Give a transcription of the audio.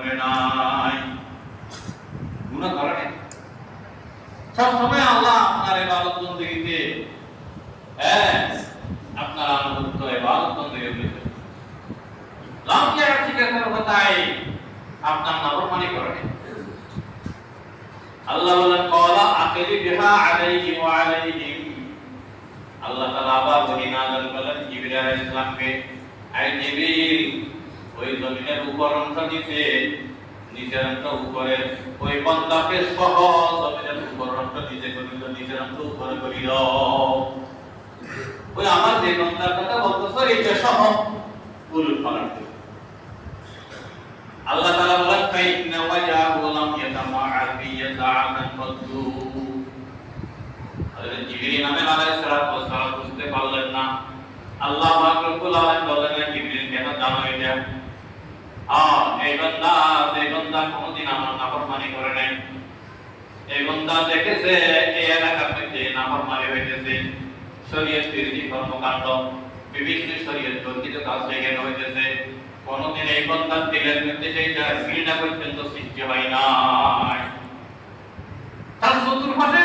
করে নাই, গুনাহ করে নাই। সব সময় আল্লাহ আপনার ইবাদত বন্দেগীতে আপনার আনুগত্য ইবাদত বন্দেগী করতে লাম ইয়াসিকা তারফাতাই আপনার নাফরমানি করে নাই। আল্লাহ বলেন ক্বালা আকিলি বিহা আলাইহি ওয়া আলাইহিম। আল্লাহ তাআলা আবার বহি নাযিল করলেন জিবরিল আলাইহিস সালামকে, আই জিবরিল ওই জমিনের উপর অংশ নিচে, নিচের অংশ উপরে, ওই বান্দাকে সহ জমিনের উপর অংশ নিচে করিল, নিচের অংশ উপরে করিল। ওই আমার যে বান্দার কথা বলতেছো এইটা সহ উলুট পালন করো। আল্লাহ তাআলা বলেন ফাইন্না ওয়াজাহু লাম ইয়াতামাআল বিয়াদাআন ফাদু। হযরত জিবরিল আলাইহিস সালাম বুঝতে পারলেন না। আল্লাহ পাক রব্বুল আলামিন বলেন, জিবরিল কেন জানো এটা? এই বান্দা কোনদিন আমার নাফরমানি করে নাই। এই বান্দা দেখেছে এই এলাকার মধ্যে নাফরমানি হইতেছে, শরীয়ত বিরোধী কর্মকাণ্ড, বিভিন্ন শরীয়ত বর্জিত কাজ সেখানে হইতেছে। কোনদিন এই বান্দার দিলের মধ্যে সেইটা ঘৃণা পর্যন্ত সৃষ্টি হয় নাই। তার চতুর্পাশে